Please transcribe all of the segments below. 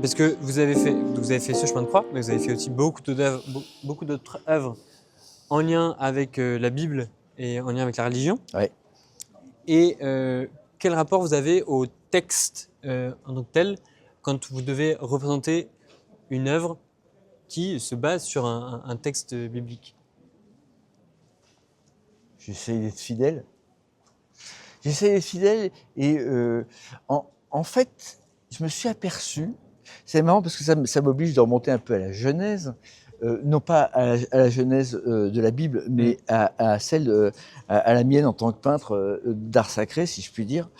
Parce que vous avez fait ce chemin de croix, mais vous avez fait aussi beaucoup d'autres œuvres en lien avec la Bible et en lien avec la religion. Ouais. Et quel rapport vous avez au texte en tant que tel quand vous devez représenter une œuvre qui se base sur un texte biblique? J'essaie d'être fidèle. Et en fait, je me suis aperçu, c'est marrant parce que ça m'oblige de remonter un peu à la Genèse, non pas à la Genèse de la Bible, mais à celle, à la mienne en tant que peintre d'art sacré, si je puis dire.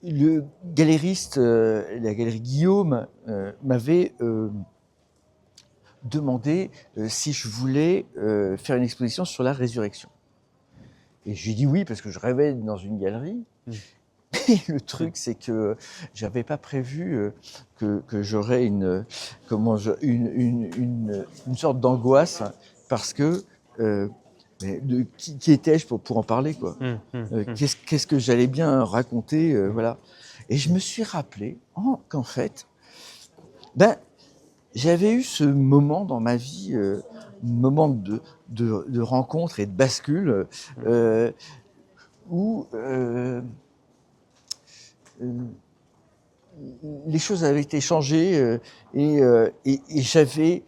Le galériste, la galerie Guillaume, m'avait demandé si je voulais faire une exposition sur la résurrection. Et je lui ai dit oui, parce que je rêvais dans une galerie. Et le truc, c'est que j'avais pas prévu que j'aurais une sorte d'angoisse, parce que qui étais-je pour en parler, quoi. Qu'est-ce que j'allais bien raconter, voilà. Et je me suis rappelé qu'en fait, j'avais eu ce moment dans ma vie, moment de rencontre et de bascule, où les choses avaient été changées, et j'avais,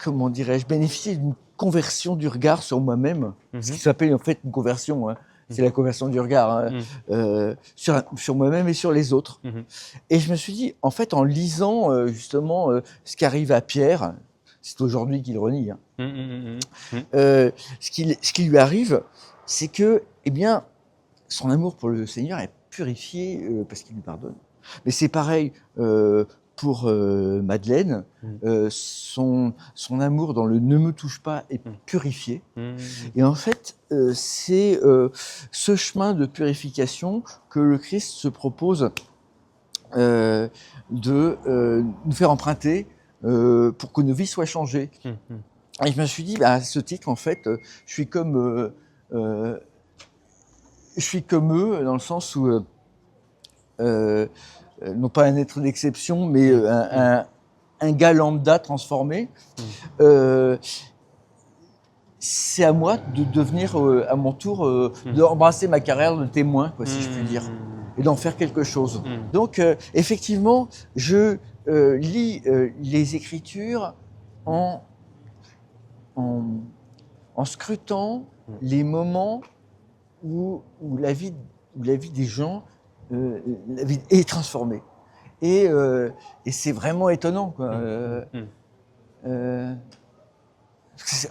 comment dirais-je, bénéficié d'une conversion du regard sur moi-même, ce qui s'appelle en fait une conversion, hein. C'est la conversion du regard, hein, sur moi-même et sur les autres. Et je me suis dit, en fait, en lisant justement ce qui arrive à Pierre, c'est aujourd'hui qu'il renie, hein, ce qui lui arrive, c'est que, eh bien, son amour pour le Seigneur est purifié parce qu'il lui pardonne. Mais c'est pareil pour Madeleine, son amour dans le ne me touche pas est purifié. Et en fait, c'est ce chemin de purification que le Christ se propose de nous faire emprunter pour que nos vies soient changées. Et je me suis dit, à ce titre, en fait, je suis comme eux, dans le sens où non pas un être d'exception, mais un gars lambda transformé. C'est à moi de devenir, à mon tour, d'embrasser ma carrière de témoin, quoi, si je puis dire, et d'en faire quelque chose. Donc, effectivement, je lis les Écritures en scrutant les moments où la vie des gens, la vie est transformée. Et c'est vraiment étonnant, quoi.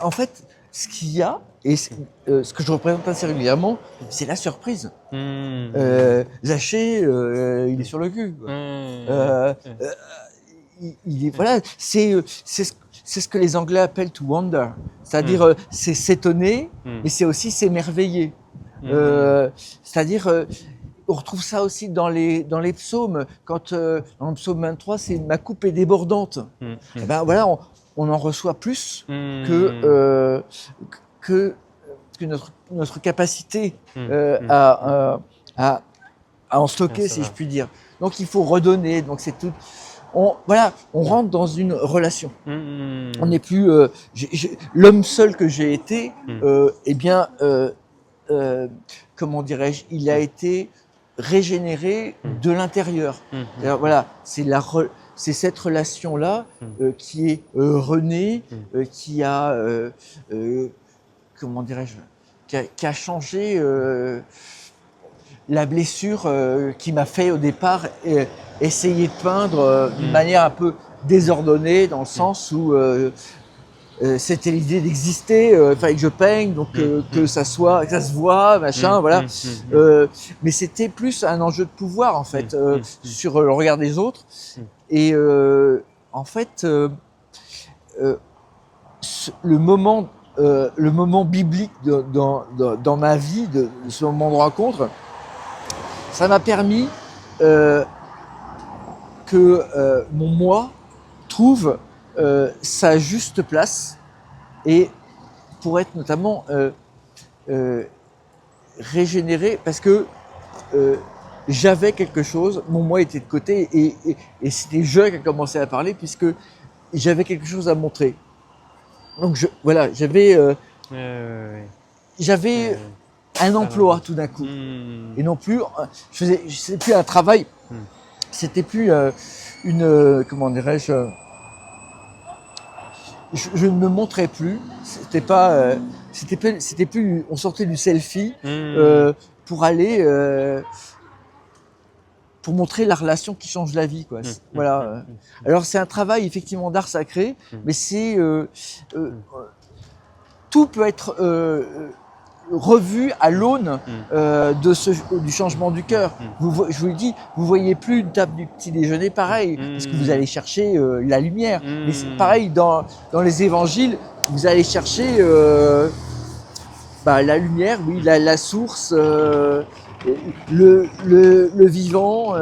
En fait, ce qu'il y a, et ce que je représente assez régulièrement, c'est la surprise. Zaché, il est sur le cul, quoi. Voilà, c'est ce que les Anglais appellent to wonder, c'est-à-dire c'est s'étonner, mais c'est aussi s'émerveiller. C'est-à-dire, on retrouve ça aussi dans les psaumes. Quand dans le psaume 23, c'est ma coupe est débordante. Et ben voilà, on en reçoit plus que notre capacité à en stocker, si je puis dire. Donc il faut redonner. Donc c'est tout. On rentre dans une relation. On n'est plus l'homme seul que j'ai été. Eh bien, comment dirais-je, il a été régénéré de l'intérieur. Alors, voilà, c'est cette relation-là qui est renée, qui a, comment dirais-je, qui a changé la blessure qui m'a fait au départ essayer de peindre d'une manière un peu désordonnée, dans le sens où c'était l'idée d'exister, il fallait que je peigne, donc que ça se voit, machin, voilà. Mais c'était plus un enjeu de pouvoir, en fait, sur le regard des autres. Et en fait, le moment biblique dans ma vie, de ce moment de rencontre, ça m'a permis que mon moi trouve sa juste place, et pour être notamment régénéré, parce que j'avais quelque chose, mon moi était de côté et c'était je qui a commencé à parler puisque j'avais quelque chose à montrer. Donc voilà, j'avais un emploi tout d'un coup. Et non plus, c'était plus un travail, c'était plus comment dirais-je, je ne me montrais plus, c'était plus, on sortait du selfie pour aller, pour montrer la relation qui change la vie, quoi. Voilà. Alors c'est un travail effectivement d'art sacré, mais c'est tout peut être revu à l'aune du changement du cœur. Je vous le dis, vous voyez plus une table du petit déjeuner pareil, parce que vous allez chercher la lumière. Mais c'est pareil dans les évangiles, vous allez chercher la lumière, oui, la source, le vivant.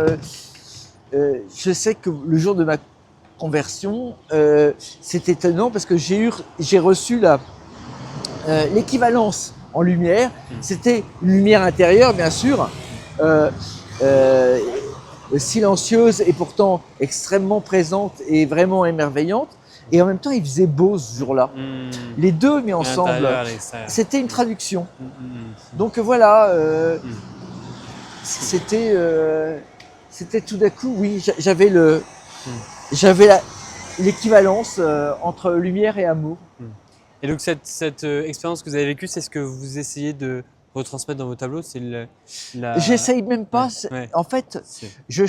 Je sais que le jour de ma conversion, c'est étonnant parce que j'ai reçu l'équivalence en lumière. C'était une lumière intérieure, bien sûr, silencieuse et pourtant extrêmement présente et vraiment émerveillante. Et en même temps, il faisait beau ce jour-là. Les deux mis ensemble, c'était une traduction. Donc voilà, c'était tout d'un coup, oui, j'avais l'équivalence entre lumière et amour. Et donc cette expérience que vous avez vécue, c'est ce que vous essayez de retransmettre dans vos tableaux, J'essaye même pas. Ouais. En fait, je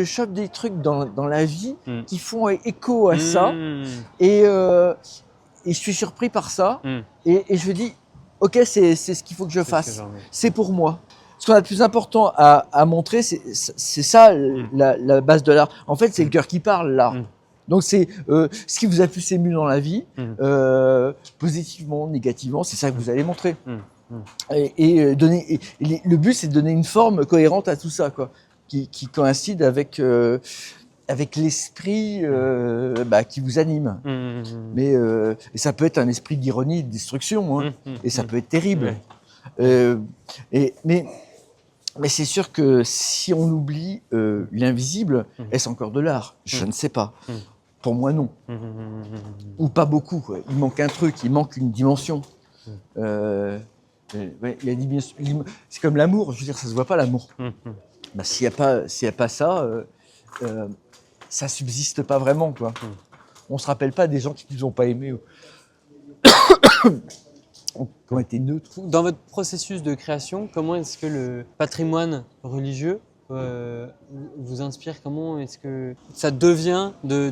chope des trucs dans la vie qui font écho à ça, et je suis surpris par ça, et je me dis, ok, c'est ce qu'il faut que je fasse. C'est pour moi. Ce qu'on a de plus important à montrer, c'est ça la base de l'art. En fait, c'est le cœur qui parle, l'art. Donc c'est ce qui vous a plus ému dans la vie, positivement, négativement, c'est ça que vous allez montrer. Et le but, c'est de donner une forme cohérente à tout ça, quoi, qui coïncide avec l'esprit qui vous anime. Mais et ça peut être un esprit d'ironie, de destruction, hein, et ça peut être terrible. Mais c'est sûr que si on oublie l'invisible, est-ce encore de l'art? Je ne sais pas. Pour moi, non. Ou pas beaucoup, quoi. Il manque un truc, il manque une dimension. C'est comme l'amour, je veux dire, ça se voit pas, l'amour. S'il y a pas ça, ça subsiste pas vraiment, quoi. On se rappelle pas des gens qui nous ont pas aimés. Qui ont été neutres. Dans votre processus de création, comment est-ce que le patrimoine religieux vous inspire? Comment est-ce que ça devient de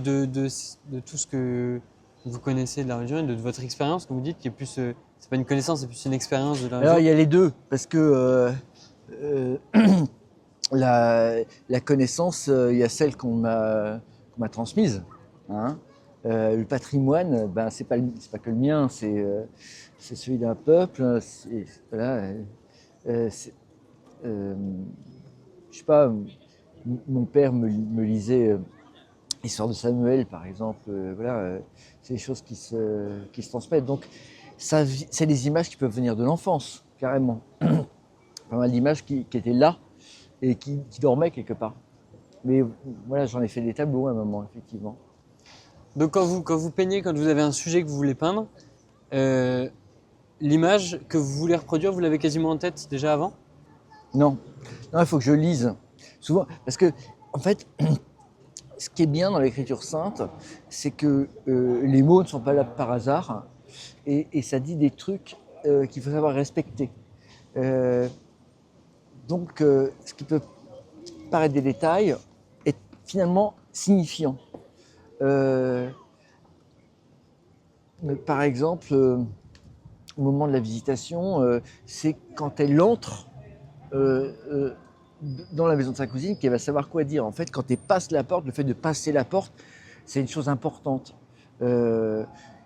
tout ce que vous connaissez de la religion et de votre expérience, comme vous dites, qui est plus, c'est pas une connaissance, c'est plus une expérience de la religion? Alors il y a les deux, parce que la connaissance, il y a celle qu'on m'a transmise. Hein. Le patrimoine, c'est pas que le mien, c'est celui d'un peuple. Voilà. Je sais pas. Mon père me lisait l'histoire de Samuel, par exemple. Voilà. C'est des choses qui se transmettent. Donc, c'est des images qui peuvent venir de l'enfance, carrément. Pas mal d'images qui étaient là et qui dormaient quelque part. Mais voilà, j'en ai fait des tableaux à un moment, effectivement. Donc quand vous peignez, quand vous avez un sujet que vous voulez peindre, l'image que vous voulez reproduire, vous l'avez quasiment en tête déjà avant? Non, il faut que je lise. Souvent, parce que, en fait, ce qui est bien dans l'écriture sainte, c'est que les mots ne sont pas là par hasard, et ça dit des trucs qu'il faut savoir respecter. Donc, ce qui peut paraître des détails est finalement signifiant. Par exemple, au moment de la visitation, c'est quand elle entre dans la maison de sa cousine qu'elle va savoir quoi dire. En fait, quand elle passe la porte, le fait de passer la porte, c'est une chose importante.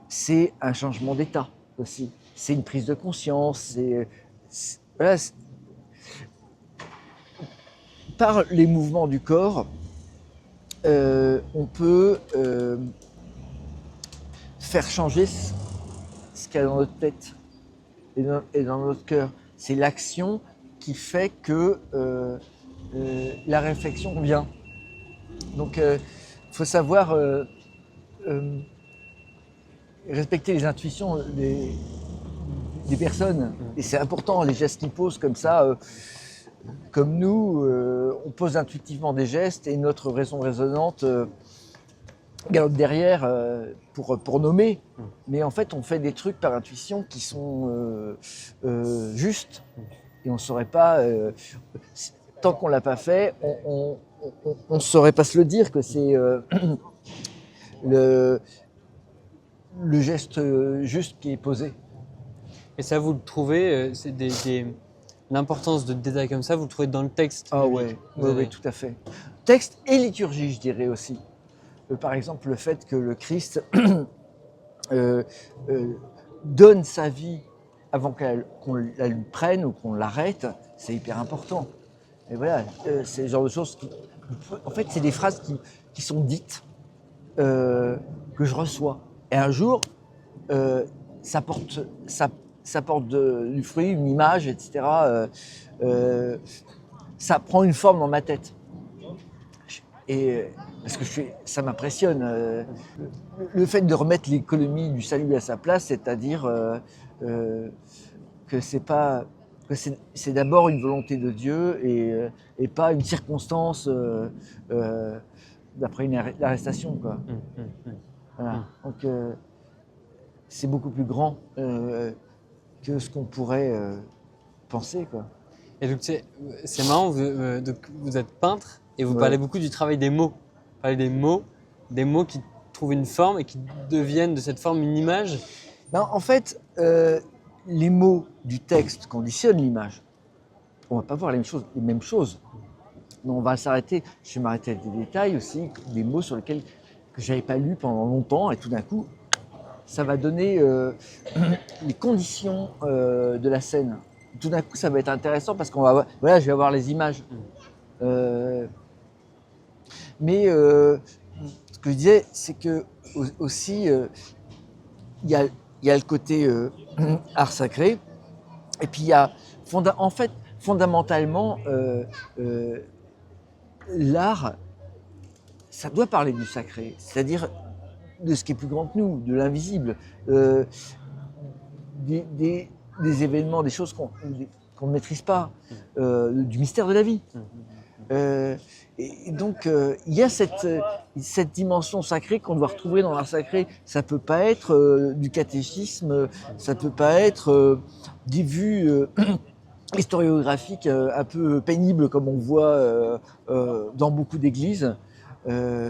C'est un changement d'état aussi. C'est une prise de conscience. Voilà, par les mouvements du corps, on peut faire changer ce qu'il y a dans notre tête et dans notre cœur. C'est l'action qui fait que la réflexion vient. Donc, il faut savoir respecter les intuitions des personnes. Et c'est important, les gestes qu'ils posent comme ça. Comme nous, on pose intuitivement des gestes et notre raison raisonnante galope derrière pour nommer. Mais en fait, on fait des trucs par intuition qui sont justes. Et on ne saurait pas, tant qu'on ne l'a pas fait, on ne saurait pas se le dire que c'est le geste juste qui est posé. Et ça, vous le trouvez, c'est l'importance de détails comme ça, vous le trouvez dans le texte? Ah ouais, oui, tout à fait. Texte et liturgie, je dirais aussi. Par exemple, le fait que le Christ donne sa vie avant qu'on la lui prenne ou qu'on l'arrête, c'est hyper important. Et voilà, c'est le genre de choses qui... En fait, c'est des phrases qui sont dites, que je reçois. Et un jour, ça porte du fruit, une image, etc. Ça prend une forme dans ma tête. Et parce que ça m'impressionne. Le fait de remettre l'économie du salut à sa place, c'est-à-dire que c'est d'abord une volonté de Dieu et pas une circonstance d'après une arrestation, quoi. Voilà. Donc c'est beaucoup plus grand que ce qu'on pourrait penser, quoi. Et donc c'est marrant, vous êtes peintre et vous parlez beaucoup du travail des mots. Vous parlez des mots qui trouvent une forme et qui deviennent de cette forme une image. Ben, en fait, les mots du texte conditionnent l'image. On ne va pas voir les mêmes choses. Mais on va s'arrêter, je vais m'arrêter à des détails aussi, des mots sur lesquels que je n'avais pas lu pendant longtemps et tout d'un coup, ça va donner les conditions de la scène. Tout d'un coup, ça va être intéressant parce qu'on va, voilà, je vais avoir les images. Mais ce que je disais, c'est que aussi, il y a le côté art sacré, et puis il y a, en fait, fondamentalement, l'art, ça doit parler du sacré, c'est-à-dire de ce qui est plus grand que nous, de l'invisible, des événements, des choses qu'on ne maîtrise pas, du mystère de la vie. Et donc, il y a cette dimension sacrée qu'on doit retrouver dans l'art sacré. Ça ne peut pas être du catéchisme, ça ne peut pas être des vues historiographiques un peu pénibles comme on voit dans beaucoup d'églises, de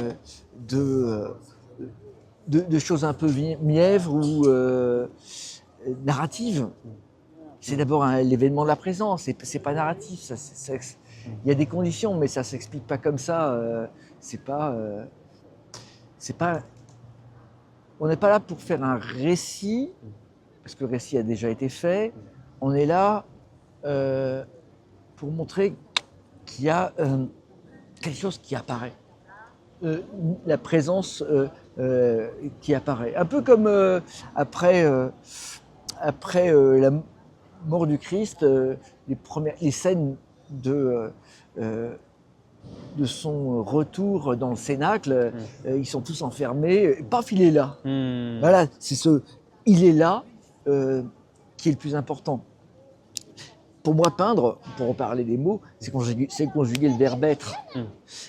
choses un peu mièvres ou narratives. C'est d'abord l'événement de la présence, c'est pas narratif. Il y a des conditions, mais ça s'explique pas comme ça. C'est pas. On n'est pas là pour faire un récit, parce que le récit a déjà été fait. On est là pour montrer qu'il y a quelque chose qui apparaît. La présence qui apparaît. Un peu comme après la mort du Christ, les scènes de son retour dans le Cénacle, ils sont tous enfermés, paf, il est là. Voilà, c'est il est là qui est le plus important. Pour moi, peindre, pour reparler des mots, c'est conjuguer le verbe être.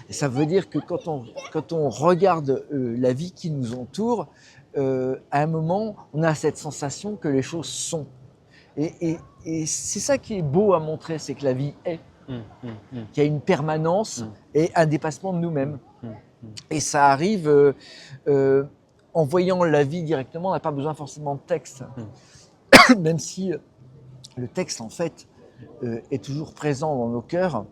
Et ça veut dire que quand on regarde la vie qui nous entoure, à un moment, on a cette sensation que les choses sont. Et c'est ça qui est beau à montrer, c'est que la vie est, qu'il y a une permanence et un dépassement de nous-mêmes. Et ça arrive en voyant la vie directement, on n'a pas besoin forcément de texte. Même si le texte, en fait, est toujours présent dans nos cœurs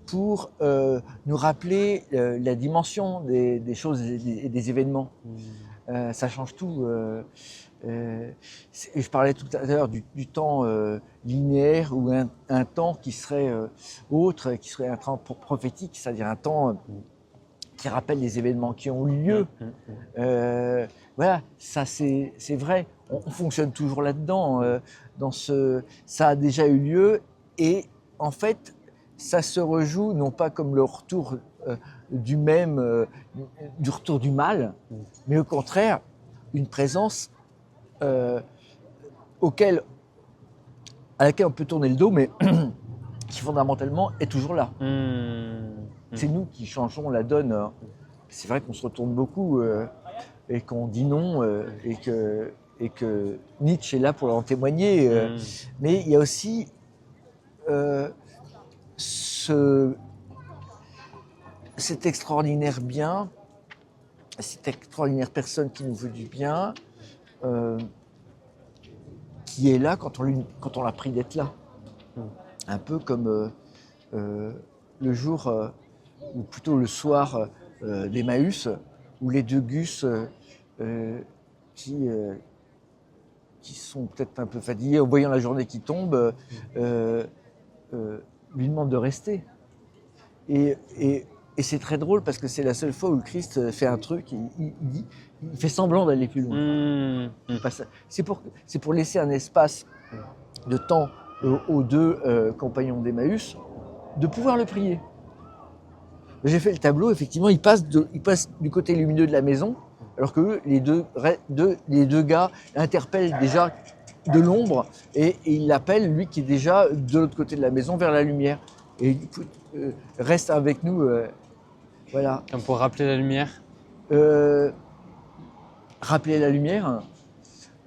pour nous rappeler la dimension des choses et des événements. Ça change tout. Je parlais tout à l'heure du temps linéaire ou un temps qui serait autre, qui serait un temps prophétique, c'est-à-dire un temps qui rappelle les événements qui ont eu lieu. Voilà, ça c'est vrai. On fonctionne toujours là-dedans. Ça a déjà eu lieu et en fait, ça se rejoue non pas comme le retour du retour du mal, mais au contraire, une présence à laquelle on peut tourner le dos, mais qui fondamentalement est toujours là. C'est nous qui changeons la donne. C'est vrai qu'on se retourne beaucoup et qu'on dit non et que Nietzsche est là pour en témoigner. Mais il y a aussi cet extraordinaire bien, cette extraordinaire personne qui nous veut du bien, qui est là quand on l'a pris d'être là. Un peu comme le jour, ou plutôt le soir d'Emmaüs, où les deux gus qui sont peut-être un peu fatigués en voyant la journée qui tombe, lui demandent de rester. Et c'est très drôle parce que c'est la seule fois où le Christ fait un truc, il fait semblant d'aller plus loin. C'est pour laisser un espace de temps aux deux compagnons d'Emmaüs de pouvoir le prier. J'ai fait le tableau, effectivement, il passe du côté lumineux de la maison, alors que les deux gars interpellent déjà de l'ombre et il l'appelle, lui qui est déjà de l'autre côté de la maison, vers la lumière. Et reste avec nous, voilà. Comme pour rappeler la lumière. Rappeler la lumière.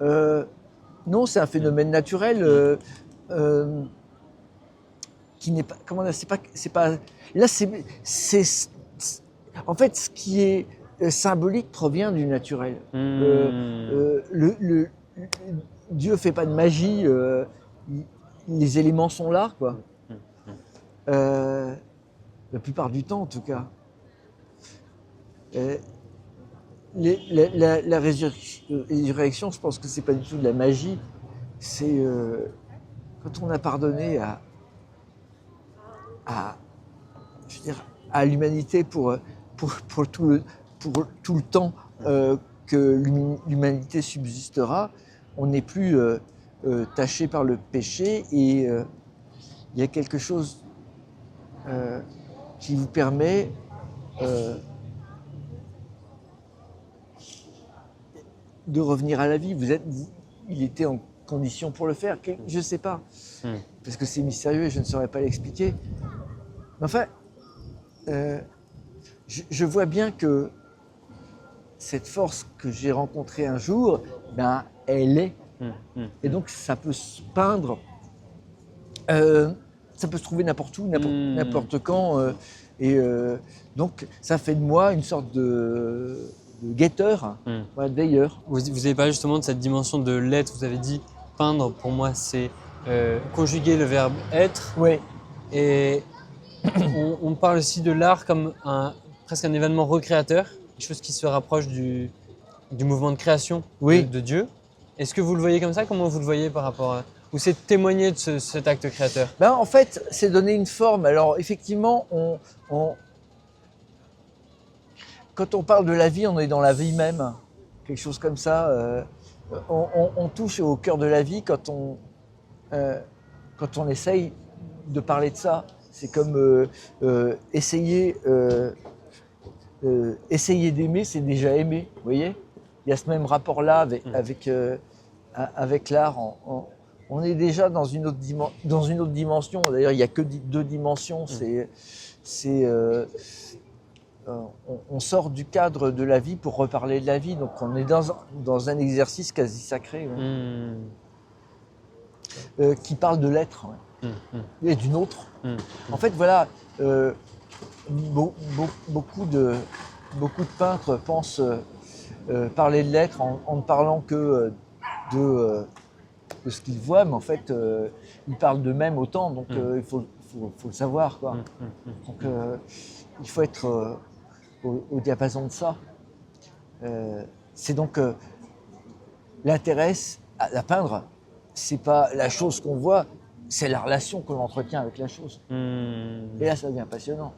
Non, c'est un phénomène naturel qui n'est pas. Comment dire, c'est pas. Là, en fait, ce qui est symbolique provient du naturel. Dieu fait pas de magie. Les éléments sont là, quoi. La plupart du temps, en tout cas. La résurrection, je pense que c'est pas du tout de la magie. C'est quand on a pardonné à l'humanité pour tout le temps que l'humanité subsistera, on n'est plus taché par le péché et il y a quelque chose qui vous permet de revenir à la vie. Il était en condition pour le faire, je ne sais pas, parce que c'est mystérieux et je ne saurais pas l'expliquer. Mais enfin, je vois bien que cette force que j'ai rencontrée un jour, ben, elle est. Et donc ça peut se peindre, ça peut se trouver n'importe où, n'importe quand. Donc ça fait de moi une sorte de guetteur, voilà, d'ailleurs. Vous avez parlé justement de cette dimension de l'être, vous avez dit peindre, pour moi c'est conjuguer le verbe être. Oui. Et on parle aussi de l'art comme presque un événement recréateur, quelque chose qui se rapproche du mouvement de création de Dieu. Est-ce que vous le voyez comme ça? Comment vous le voyez par rapport à... Ou c'est témoigner de cet acte créateur? Ben, en fait, c'est donner une forme. Alors effectivement, quand on parle de la vie, on est dans la vie même. Quelque chose comme ça. On touche au cœur de la vie quand on essaye de parler de ça. C'est comme essayer d'aimer, c'est déjà aimer. Vous voyez? Il y a ce même rapport-là avec l'art. On est déjà dans une autre dimension. D'ailleurs, il n'y a que deux dimensions. On sort du cadre de la vie pour reparler de la vie. Donc on est dans un exercice quasi sacré qui parle de l'être et d'une autre. En fait, voilà, beaucoup de peintres pensent parler de l'être en ne parlant que de ce qu'ils voient, mais en fait, ils parlent d'eux-mêmes autant, donc il faut le savoir, quoi. Donc il faut être au diapason de ça. C'est donc l'intérêt à peindre, c'est pas la chose qu'on voit, c'est la relation que l'on entretient avec la chose. Et là, ça devient passionnant.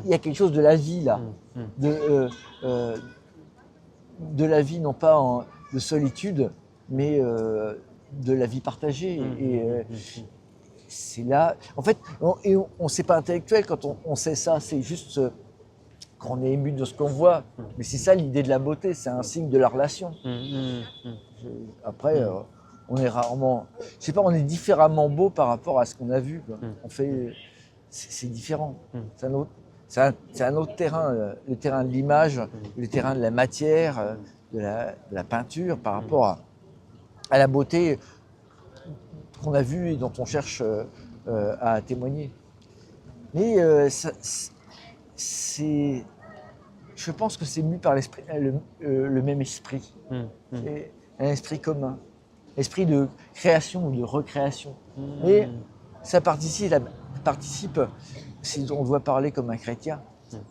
Il y a quelque chose de la vie, là. De la vie, non pas de solitude, mais de la vie partagée. c'est là. En fait, on sait pas intellectuel quand on sait ça. C'est juste quand on est ému de ce qu'on voit. Mais c'est ça l'idée de la beauté. C'est un signe de la relation. Après, on est rarement. Je sais pas, on est différemment beau par rapport à ce qu'on a vu, quoi. On fait. C'est différent. C'est un autre terrain. Le terrain de l'image, le terrain de la matière, de la peinture par rapport à la beauté qu'on a vue et dont on cherche à témoigner. Mais je pense que c'est mu par l'esprit, le même esprit, et un esprit commun, esprit de création ou de recréation. Et ça participe, si on doit parler comme un chrétien,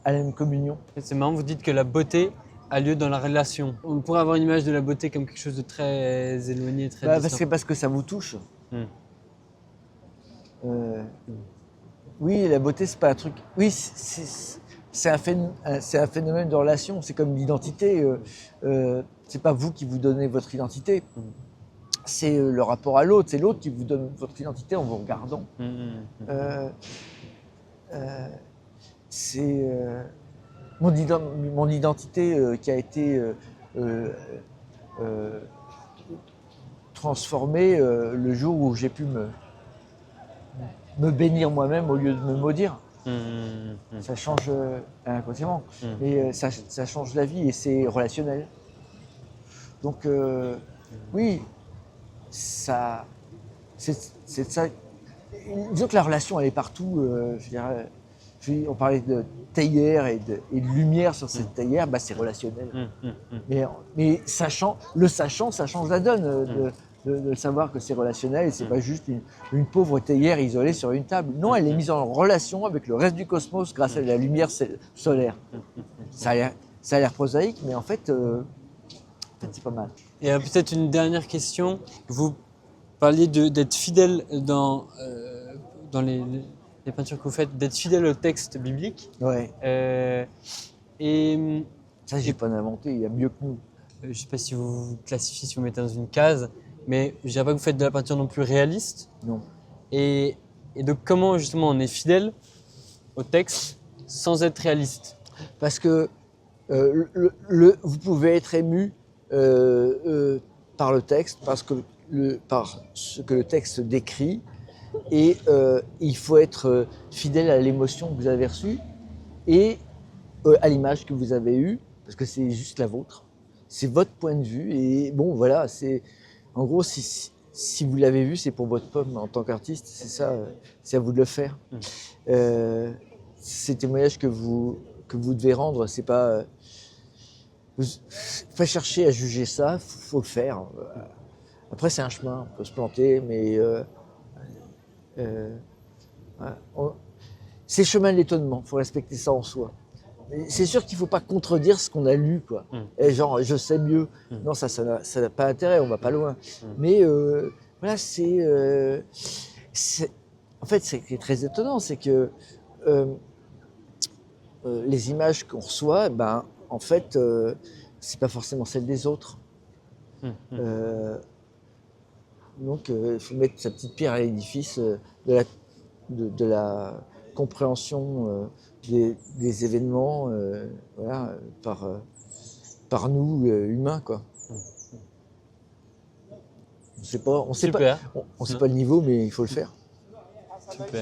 à la même communion. C'est marrant, vous dites que la beauté a lieu dans la relation. On pourrait avoir une image de la beauté comme quelque chose de très éloigné, très distant. Parce que ça vous touche. Oui, la beauté, c'est pas un truc. Oui, c'est un phénomène de relation. C'est comme l'identité. C'est pas vous qui vous donnez votre identité. C'est le rapport à l'autre. C'est l'autre qui vous donne votre identité en vous regardant. C'est mon identité qui a été transformée le jour où j'ai pu me bénir moi-même au lieu de me maudire. Ça change inconsciemment. Et ça change la vie et c'est relationnel. Donc oui, c'est ça. Disons que la relation elle est partout. Je dirais, on parlait de théière et de lumière sur cette théière, c'est relationnel. Mais sachant, ça change la donne de savoir que c'est relationnel et c'est pas juste une pauvre théière isolée sur une table. Non, elle est mise en relation avec le reste du cosmos grâce à la lumière solaire. Ça a l'air prosaïque, mais en fait c'est pas mal. Et peut-être une dernière question. Vous parliez d'être fidèle dans les peintures que vous faites, d'être fidèle au texte biblique. Ouais. Et ça, j'ai pas inventé, il y a mieux que nous. Je ne sais pas si vous vous classifiez, si vous mettez dans une case, mais je ne dirais pas que vous faites de la peinture non plus réaliste. Non. Et donc, comment justement on est fidèle au texte sans être réaliste? Parce que vous pouvez être ému par le texte, par ce que le texte décrit, et il faut être fidèle à l'émotion que vous avez reçue et à l'image que vous avez eue, parce que c'est juste la vôtre. C'est votre point de vue, et bon, voilà, en gros, si vous l'avez vu, c'est pour votre pomme en tant qu'artiste, c'est ça, c'est à vous de le faire. Ces témoignages que vous devez rendre, c'est pas... pas chercher à juger ça, faut le faire. Après, c'est un chemin, on peut se planter, mais c'est le chemin de l'étonnement, il faut respecter ça en soi. C'est sûr qu'il ne faut pas contredire ce qu'on a lu, quoi. Et genre, je sais mieux. Non, ça n'a pas intérêt, on va pas loin. Mais voilà, en fait, ce qui est très étonnant, c'est que les images qu'on reçoit, en fait, c'est pas forcément celles des autres. Donc, il faut mettre sa petite pierre à l'édifice de la compréhension des événements, voilà, par nous humains, quoi. On sait pas le niveau, mais il faut le faire. Super.